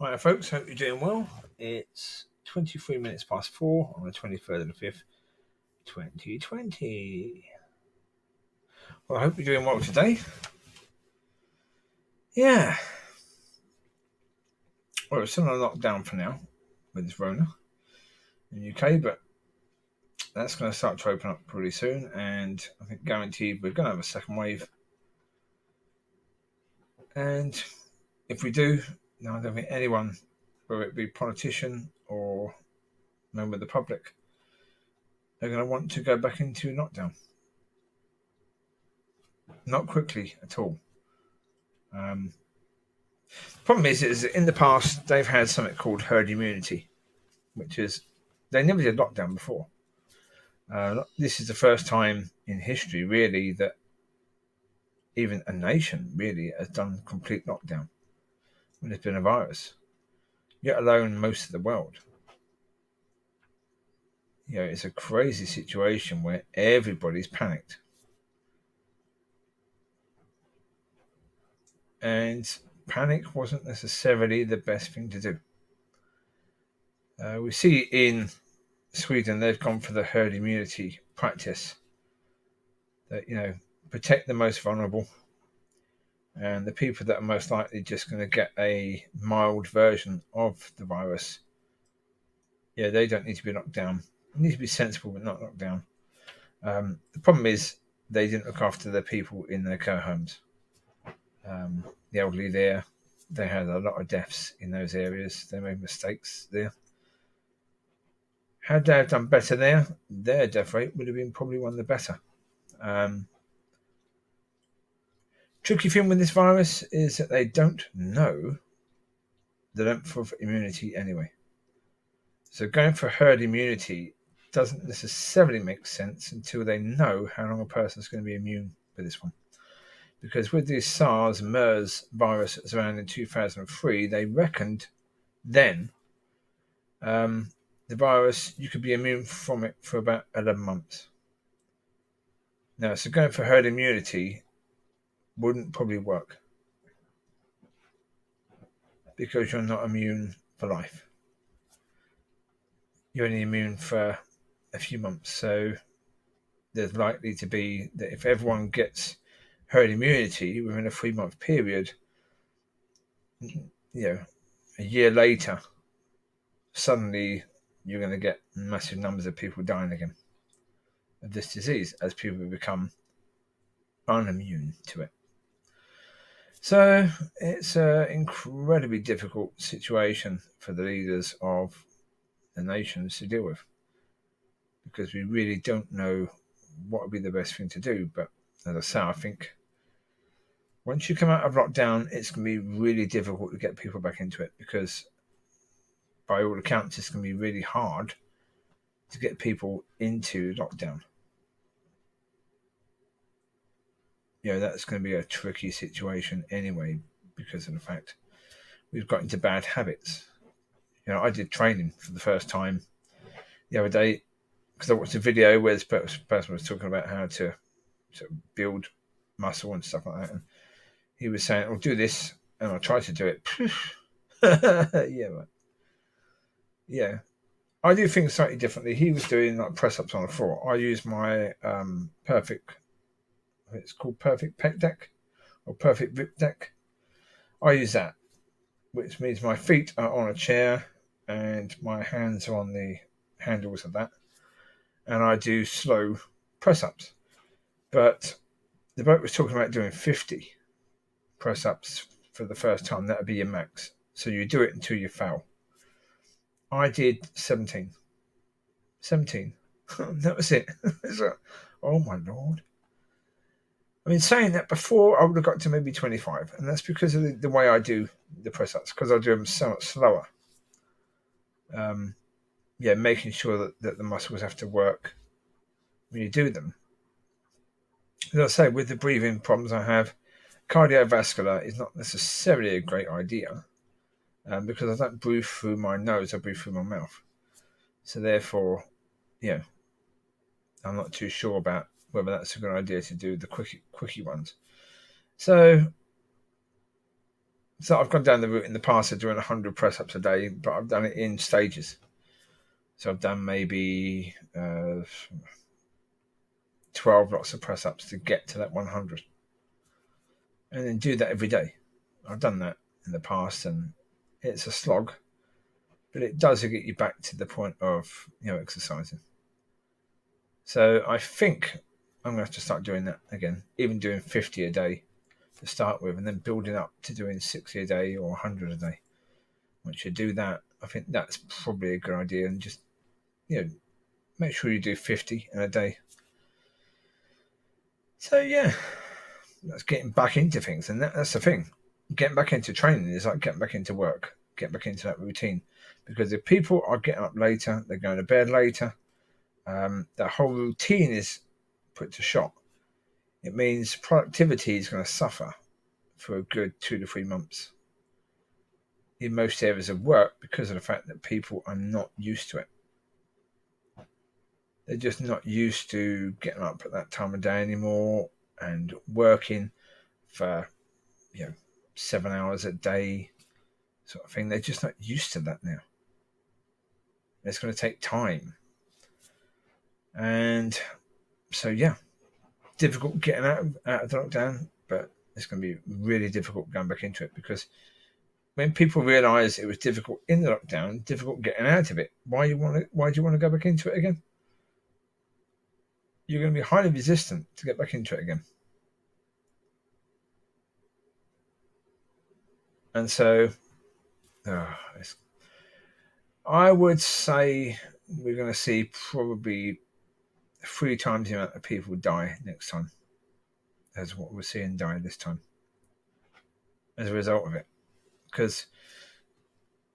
Right, folks, hope you're doing well. It's 23 minutes past 4 on the 23rd of the 5th, 2020. Well, I hope you're doing well today. Yeah. Well, it's still on lockdown for now with this Rona in the UK, but that's going to start to open up pretty soon, and I think guaranteed we're going to have a second wave. And if we do, no, I don't think anyone, whether it be politician or member of the public, they're going to want to go back into lockdown. Not quickly at all. Problem is in the past they've had something called herd immunity, which is they never did lockdown before. This is the first time in history, really, that even a nation really has done complete lockdown when there's been a virus, yet alone most of the world. You know, it's a crazy situation where everybody's panicked. And panic wasn't necessarily the best thing to do. We see in Sweden they've gone for the herd immunity practice that, you know, protect the most vulnerable, and the people that are most likely just going to get a mild version of the virus, yeah, they don't need to be locked down. They need to be sensible but not locked down. The problem is they didn't look after the people in their care homes. The elderly there, they had a lot of deaths in those areas. They made mistakes there. Had they have done better there, their death rate would have been probably one of the better. Tricky thing with this virus is that they don't know the length of immunity anyway. So going for herd immunity doesn't necessarily make sense until they know how long a person's going to be immune for this one. Because with this SARS MERS virus that was around in 2003, they reckoned then the virus, you could be immune from it for about 11 months. Now, so going for herd immunity wouldn't probably work because you're not immune for life. You're only immune for a few months. So there's likely to be that if everyone gets herd immunity within a 3-month period, you know, a year later, suddenly you're going to get massive numbers of people dying again of this disease as people become unimmune to it. So it's an incredibly difficult situation for the leaders of the nations to deal with, because we really don't know what would be the best thing to do. But as I say, I think once you come out of lockdown, it's going to be really difficult to get people back into it, because by all accounts, it's going to be really hard to get people into lockdown. You know, that's going to be a tricky situation anyway, because of the fact we've got into bad habits. You know, I did training for the first time the other day because I watched a video where this person was talking about how to build muscle and stuff like that. And he was saying, I'll do this, and I tried to do it. Yeah, right. Yeah. I do things slightly differently. He was doing like press-ups on the floor. I use my it's called Perfect Pec Deck or Perfect Rip Deck. I use that, which means my feet are on a chair and my hands are on the handles of that. And I do slow press-ups. But the bloke was talking about doing 50 press-ups for the first time. That would be your max. So you do it until you fail. I did 17. 17. That was it. Like, oh my Lord. I mean, saying that, before I would have got to maybe 25. And that's because of the way I do the press-ups, because I do them so much slower. Making sure that the muscles have to work when you do them. As I say, with the breathing problems I have, cardiovascular is not necessarily a great idea, because I don't breathe through my nose, I breathe through my mouth. So therefore, I'm not too sure about whether that's a good idea to do the quickie ones. So So I've gone down the route in the past of doing 100 press ups a day, but I've done it in stages. So I've done maybe 12 lots of press ups to get to that 100, and then do that every day. I've done that in the past, and it's a slog, but it does get you back to the point of exercising. So I think I'm going to have to start doing that again, even doing 50 a day to start with, and then building up to doing 60 a day or 100 a day. Once you do that, I think that's probably a good idea, and just make sure you do 50 in a day. So yeah, that's getting back into things, and that's the thing. Getting back into training is like getting back into work, getting back into that routine. Because if people are getting up later, they're going to bed later, that whole routine is put to shot. It means productivity is going to suffer for a good 2 to 3 months in most areas of work, because of the fact that people are not used to it. They're just not used to getting up at that time of day anymore and working for 7 hours a day sort of thing. They're just not used to that now. It's going to take time. And so, difficult getting out of the lockdown, but it's going to be really difficult going back into it, because when people realise it was difficult in the lockdown, difficult getting out of it, why do you want to go back into it again? You're going to be highly resistant to get back into it again. And so, I would say we're going to see probably 3 times the amount of people die next time as what we're seeing die this time as a result of it. Because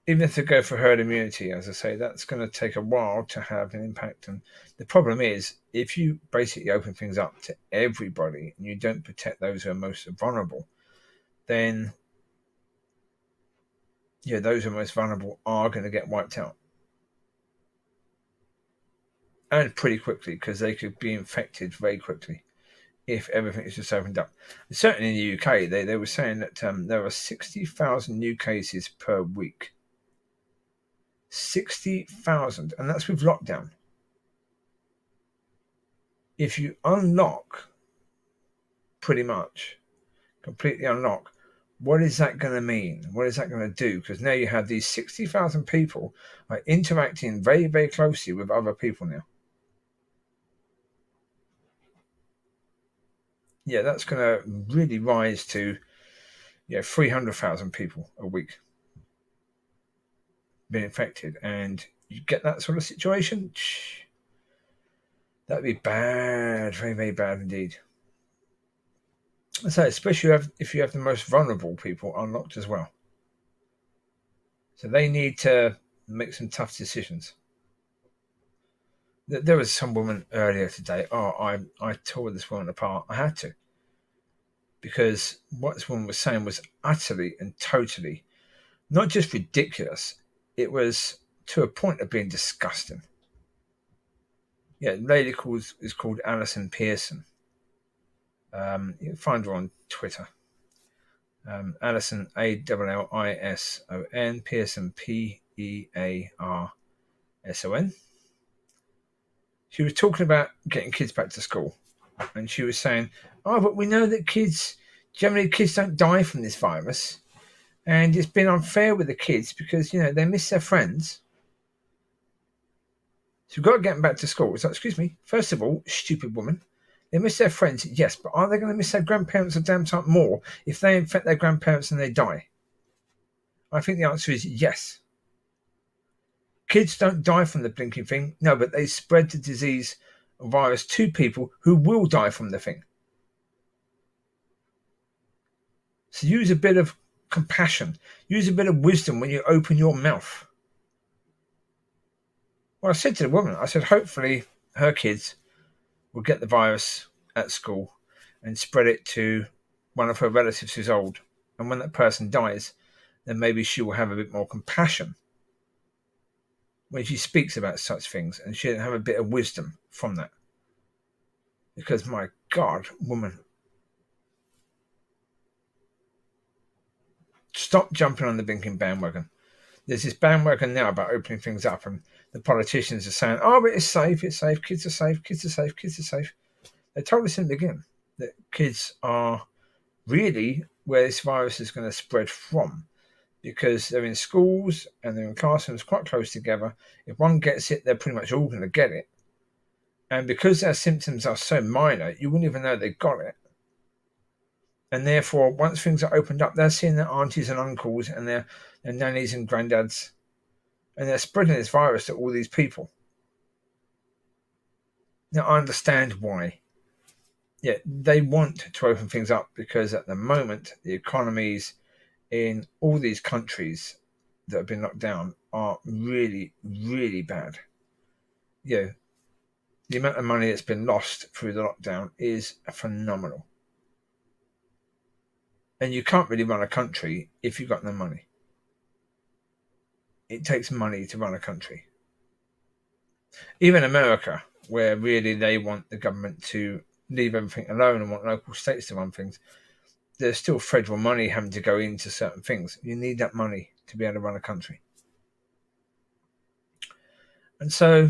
even if they go for herd immunity, as I say, that's going to take a while to have an impact. And the problem is, if you basically open things up to everybody and you don't protect those who are most vulnerable, then those who are most vulnerable are going to get wiped out. And pretty quickly, because they could be infected very quickly if everything is just opened up. And certainly in the UK, they were saying that there are 60,000 new cases per week. 60,000, and that's with lockdown. If you unlock, pretty much, completely unlock, what is that going to mean? What is that going to do? Because now you have these 60,000 people are interacting very, very closely with other people now. Yeah, that's going to really rise to 300,000 people a week being infected, and you get that sort of situation, that'd be bad, very, very bad indeed. So especially if you have the most vulnerable people unlocked as well. So they need to make some tough decisions. There was some woman earlier today. I tore this woman apart. I had to. Because what this woman was saying was utterly and totally not just ridiculous, it was to a point of being disgusting. Yeah, the lady is called Alison Pearson. You can find her on Twitter. Alison, Allison, Pearson, Pearson. She was talking about getting kids back to school. And she was saying, but we know that generally kids don't die from this virus. And it's been unfair with the kids because, they miss their friends. So we've got to get them back to school. It's like, excuse me, first of all, stupid woman, they miss their friends, yes, but are they going to miss their grandparents a damn time more if they infect their grandparents and they die? I think the answer is yes. Kids don't die from the blinking thing. No, but they spread the disease virus to people who will die from the thing. So use a bit of compassion. Use a bit of wisdom when you open your mouth. Well, I said to the woman, I said, hopefully her kids will get the virus at school and spread it to one of her relatives who's old. And when that person dies, then maybe she will have a bit more compassion when she speaks about such things, and she'll have a bit of wisdom from that. Because, my God, woman, stop jumping on the blinking bandwagon. There's this bandwagon now about opening things up, and the politicians are saying, oh, but it's safe, kids are safe, kids are safe, kids are safe. They told us in the beginning that kids are really where this virus is going to spread from, because they're in schools and they're in classrooms quite close together. If one gets it, they're pretty much all going to get it. And because their symptoms are so minor, you wouldn't even know they got it. And therefore, once things are opened up, they're seeing their aunties and uncles and their nannies and granddads, and they're spreading this virus to all these people. Now, I understand why. Yeah, they want to open things up because at the moment, the economies in all these countries that have been locked down are really, really bad. Yeah, the amount of money that's been lost through the lockdown is phenomenal. And you can't really run a country if you've got no money. It takes money to run a country. Even America, where really they want the government to leave everything alone and want local states to run things, there's still federal money having to go into certain things. You need that money to be able to run a country. And so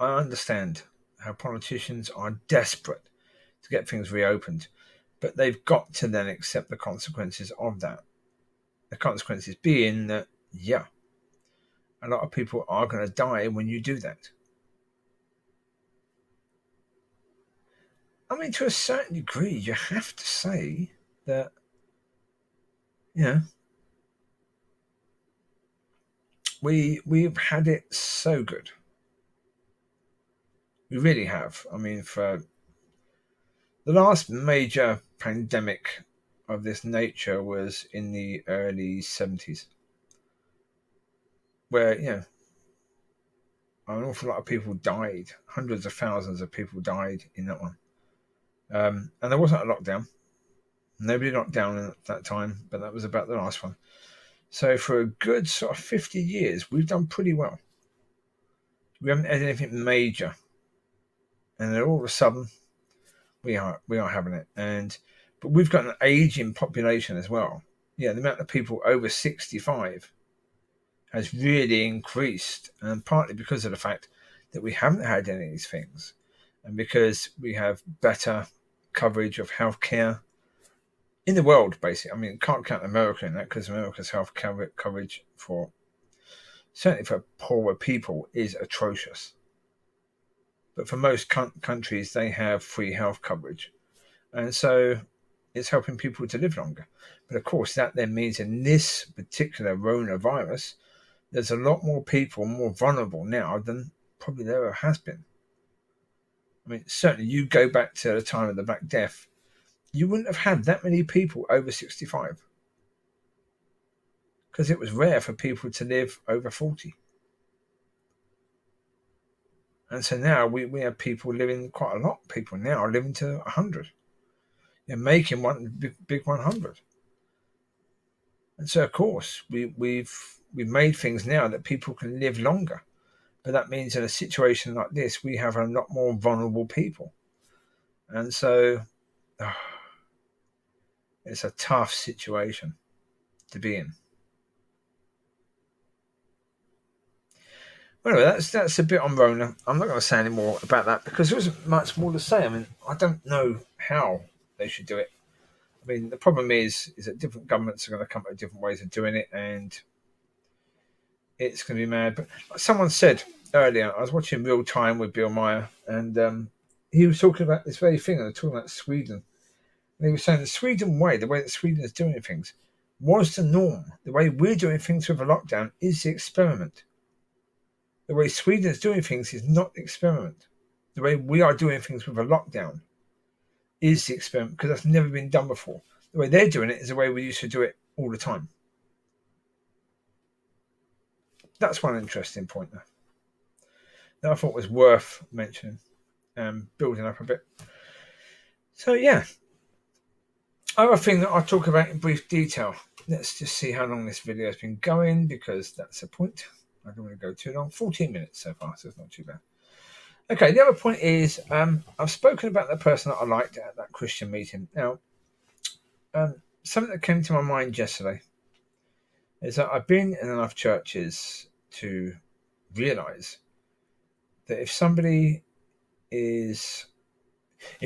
I understand how politicians are desperate to get things reopened, but they've got to then accept the consequences of that. The consequences being that, yeah, a lot of people are going to die when you do that. I mean, to a certain degree, you have to say that, we've had it so good. We really have. I mean, for the last major pandemic of this nature was in the early 70s, where, an awful lot of people died. Hundreds of thousands of people died in that one. And there wasn't a lockdown. Nobody locked down at that time, but that was about the last one. So for a good sort of 50 years, we've done pretty well. We haven't had anything major. And then all of a sudden, we are having it. But we've got an aging population as well. Yeah, the amount of people over 65 has really increased, and partly because of the fact that we haven't had any of these things, and because we have better coverage of healthcare in the world, basically. I mean, can't count America in that, because America's health coverage certainly for poorer people is atrocious. But for most countries, they have free health coverage. And so it's helping people to live longer. But of course, that then means in this particular Rona virus, there's a lot more people more vulnerable now than probably there ever has been. I mean, certainly you go back to the time of the Black Death, you wouldn't have had that many people over 65. Because it was rare for people to live over 40. And so now we have people living, quite a lot of people now are living to 100. They're making one big 100. And so, of course, we've made things now that people can live longer. But that means in a situation like this, we have a lot more vulnerable people. And so it's a tough situation to be in. Anyway, that's a bit on Rona. I'm not going to say any more about that because there isn't much more to say. I mean, I don't know how they should do it. I mean, the problem is that different governments are going to come up with different ways of doing it, and it's going to be mad. But like someone said earlier, I was watching Real Time with Bill Maher, and he was talking about this very thing, and talking about Sweden. And he was saying the Sweden way, the way that Sweden is doing things, was the norm. The way we're doing things with a lockdown is the experiment. The way Sweden is doing things is not the experiment. The way we are doing things with a lockdown is the experiment, because that's never been done before. The way they're doing it is the way we used to do it all the time. That's one interesting point there that I thought was worth mentioning and building up a bit. So yeah, other thing that I'll talk about in brief detail. Let's just see how long this video has been going, because that's the point. I don't want to go too long. 14 minutes so far, so it's not too bad. Okay, the other point is I've spoken about the person that I liked at that Christian meeting. Now, something that came to my mind yesterday is that I've been in enough churches to realise that if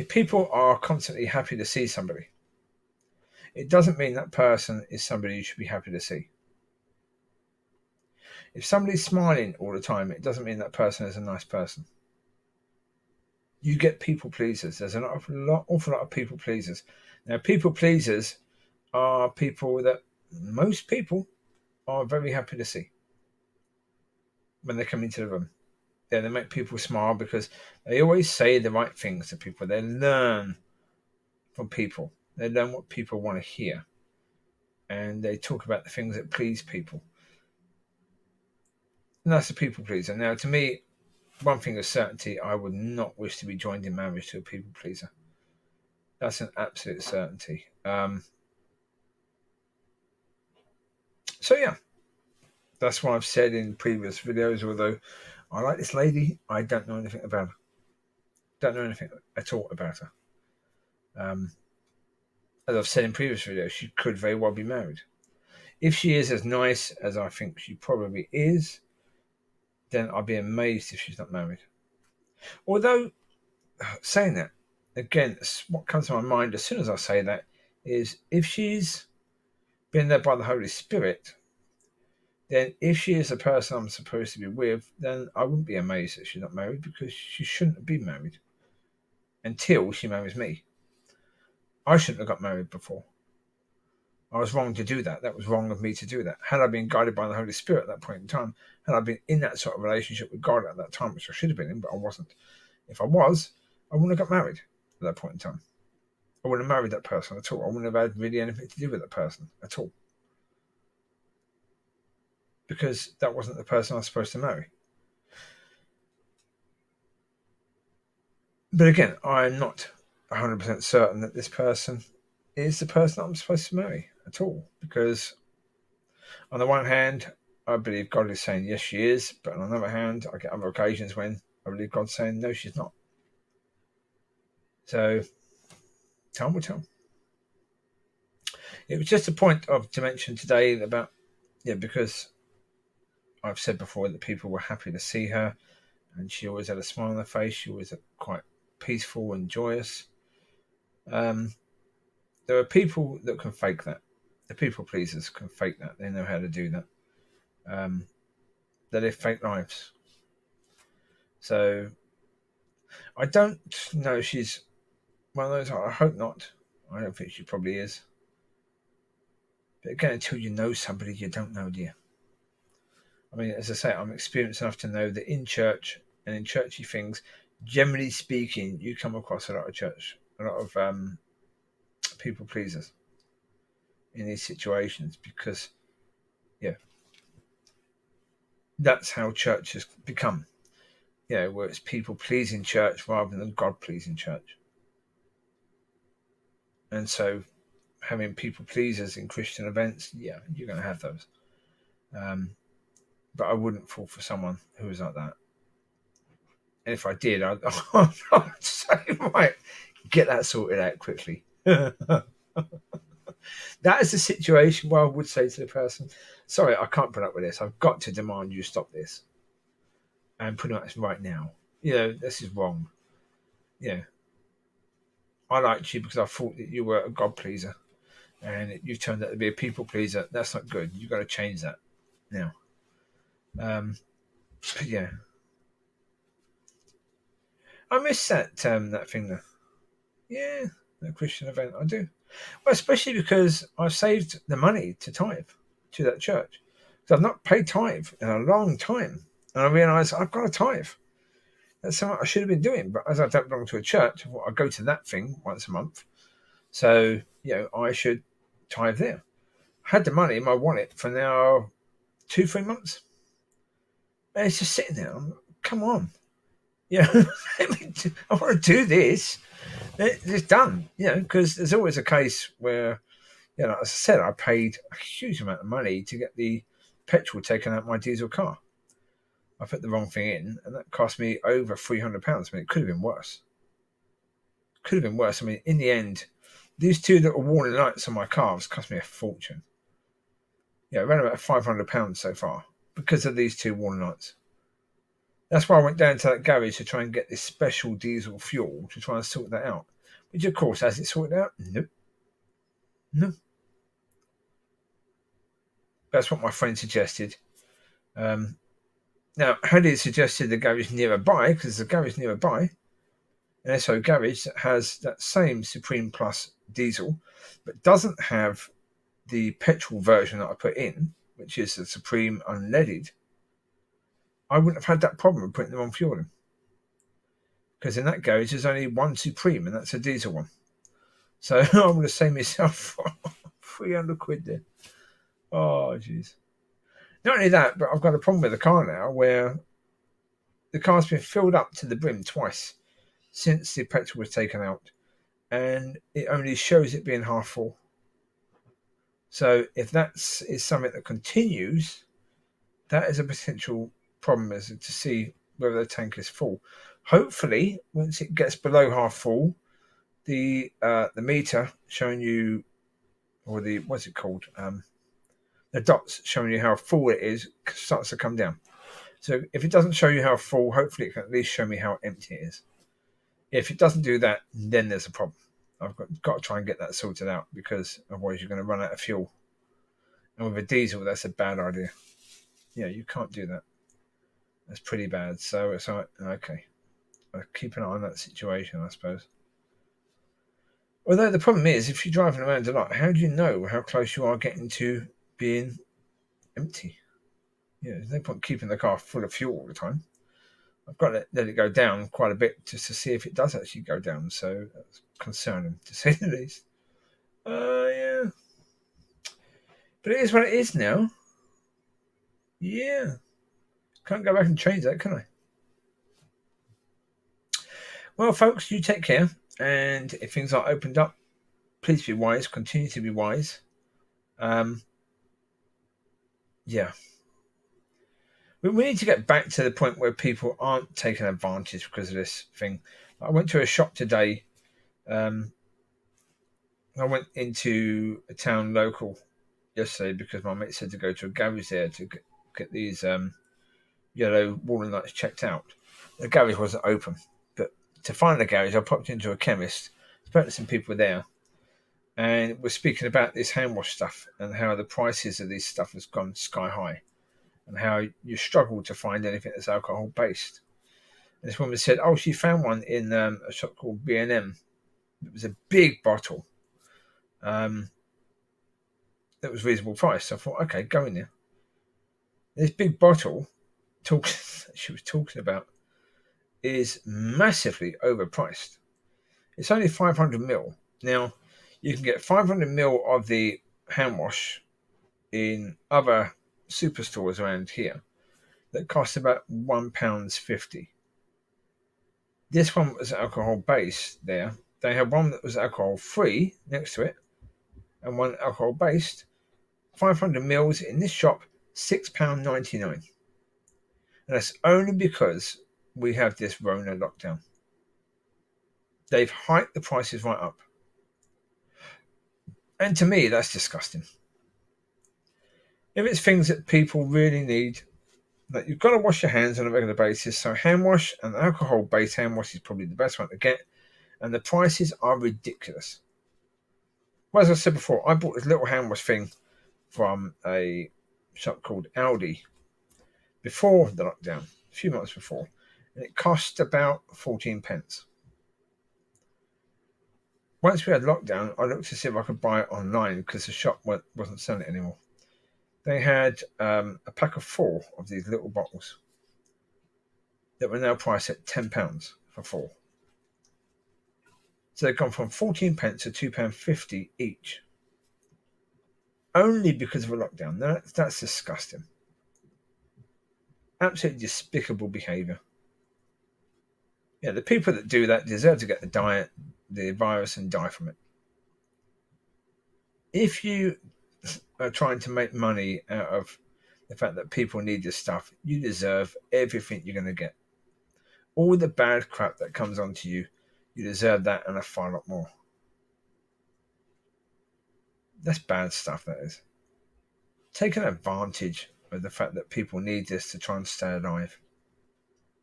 people are constantly happy to see somebody, it doesn't mean that person is somebody you should be happy to see. If somebody's smiling all the time, it doesn't mean that person is a nice person. You get people pleasers. There's an awful lot of people pleasers. Now, people pleasers are people that most people are very happy to see when they come into the room. Yeah, they make people smile because they always say the right things to people. They learn from people. They learn what people want to hear. And they talk about the things that please people. And that's a people pleaser. Now, to me, one thing is certainty. I would not wish to be joined in marriage to a people pleaser. That's an absolute certainty. So, yeah. That's what I've said in previous videos, although I like this lady, I don't know anything about her. Don't know anything at all about her. As I've said in previous videos, she could very well be married. If she is as nice as I think she probably is, then I'll be amazed if she's not married. Although, saying that, again, what comes to my mind as soon as I say that is if she's been led by the Holy Spirit, then if she is the person I'm supposed to be with, then I wouldn't be amazed that she's not married, because she shouldn't be married until she marries me. I shouldn't have got married before. I was wrong to do that. That was wrong of me to do that. Had I been guided by the Holy Spirit at that point in time, had I been in that sort of relationship with God at that time, which I should have been in, but I wasn't. If I was, I wouldn't have got married at that point in time. I wouldn't have married that person at all. I wouldn't have had really anything to do with that person at all. Because that wasn't the person I was supposed to marry. But again, I'm not 100% certain that this person is the person I'm supposed to marry at all. Because on the one hand, I believe God is saying, yes, she is. But on the other hand, I get other occasions when I believe God's saying, no, she's not. So, time will tell. It was just a point to mention today about, because I've said before that people were happy to see her, and she always had a smile on her face. She was quite peaceful and joyous. There are people that can fake that. The people pleasers can fake that. They know how to do that. They live fake lives. So I don't know if she's one of those. I hope not. I don't think she probably is. But again, until you know somebody, you don't know, do you? I mean, as I say, I'm experienced enough to know that in church and in churchy things, generally speaking, you come across a lot of people pleasers in these situations, because, that's how church has become. Where it's people pleasing church rather than God pleasing church. And so, having people pleasers in Christian events, you're going to have those. But I wouldn't fall for someone who was like that. And if I did, I'd say, right, get that sorted out quickly. That is the situation where I would say to the person, sorry, I can't put up with this. I've got to demand you stop this. And pretty much right now. This is wrong. I liked you because I thought that you were a God pleaser. And you turned out to be a people pleaser. That's not good. You've got to change that now. But yeah. I miss that thing there. Yeah, the Christian event. I do. Well, especially because I've saved the money to tithe to that church. So I've not paid tithe in a long time. And I realise I've got a tithe. That's something I should have been doing. But as I don't belong to a church, I go to that thing once a month. So, I should tithe there. I had the money in my wallet for now 2-3 months. And it's just sitting there. Come on. I want to do this. It's done, because there's always a case where, as I said, I paid a huge amount of money to get the petrol taken out of my diesel car. I put the wrong thing in, and that cost me over £300. I mean, it could have been worse. I mean, in the end, these 2 little warning lights on my car cost me a fortune. around about £500 so far because of these two warning lights. That's why I went down to that garage to try and get this special diesel fuel to try and sort that out. Which, of course, has it sorted out? Nope. No. That's what my friend suggested. Now, had he suggested the garage nearby, because there's a garage nearby, an SO garage that has that same Supreme Plus diesel, but doesn't have the petrol version that I put in, which is the Supreme unleaded, I wouldn't have had that problem of putting them on fueling. Because in that garage, there's only one Supreme, and that's a diesel one. So I would have saved myself £300 there. Oh, jeez. Not only that, but I've got a problem with the car now where the car's been filled up to the brim twice since the petrol was taken out, and it only shows it being half full. So if that is something that continues, that is a potential problem as to see whether the tank is full. Hopefully, once it gets below half full, the meter showing you, or the what's it called, the dots showing you how full it is starts to come down. So if it doesn't show you how full, hopefully it can at least show me how empty it is. If it doesn't do that, then there's a problem. I've got to try and get that sorted out because otherwise you're going to run out of fuel. And with a diesel, that's a bad idea. Yeah, you can't do that. That's pretty bad. So it's like, okay, I'll keep an eye on that situation, I suppose. Although the problem is, if you're driving around a lot, how do you know how close you are getting to being empty? There's no point keeping the car full of fuel all the time. I've got to let it go down quite a bit just to see if it does actually go down. So that's concerning, to say the least. Yeah. But it is what it is now. Yeah. Can't go back and change that, can I? Well, folks, you take care. And if things are opened up, please be wise. Continue to be wise. Yeah. We need to get back to the point where people aren't taking advantage because of this thing. I went to a shop today. I went into a town local yesterday because my mate said to go to a garage there to get these yellow warning lights checked out. The garage wasn't open, but to find the garage, I popped into a chemist, spoke to some people there, and we're speaking about this hand wash stuff and how the prices of this stuff has gone sky high. And how you struggle to find anything that's alcohol based. And this woman said, she found one in a shop called B&M. It was a big bottle. That was reasonable price. So I thought, okay, go in there. This big bottle she was talking about is massively overpriced. It's only 500ml. Now, you can get 500ml of the hand wash in other superstores around here that cost about £1.50. This one was alcohol based there. They had one that was alcohol free next to it and one alcohol based. 500ml in this shop, £6.99. And that's only because we have this Rona lockdown. They've hiked the prices right up. And to me, that's disgusting. If it's things that people really need, that you've got to wash your hands on a regular basis. So hand wash and alcohol-based hand wash is probably the best one to get. And the prices are ridiculous. Well, as I said before, I bought this little hand wash thing from a shop called Aldi before the lockdown, a few months before. And it cost about 14 pence. Once we had lockdown, I looked to see if I could buy it online because the shop wasn't selling it anymore. They had a pack of 4 of these little bottles that were now priced at £10 for 4. So they've gone from 14 pence to £2.50 each. Only because of a lockdown. Now, that's disgusting. Absolutely despicable behaviour. Yeah, the people that do that deserve to get the virus and die from it. If you are trying to make money out of the fact that people need this stuff, you deserve everything you're going to get. All the bad crap that comes onto you, you deserve that and a far lot more. That's bad stuff, that is. taking advantage of the fact that people need this to try and stay alive.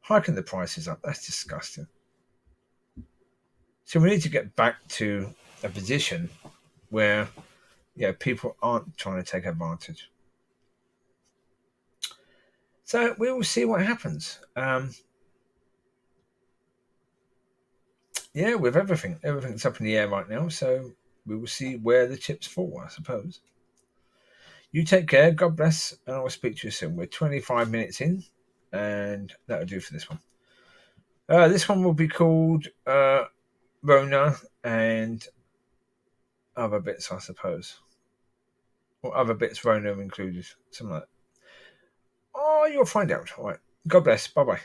Hiking the prices up, that's disgusting. So we need to get back to a position where people aren't trying to take advantage. So we will see what happens. With everything's up in the air right now. So we will see where the chips fall, I suppose. You take care. God bless, and I will speak to you soon. We're 25 minutes in, and that'll do for this one. This one will be called Rona and other bits, I suppose. Or other bits Rona included. Something like that. Oh, you'll find out. All right. God bless. Bye-bye.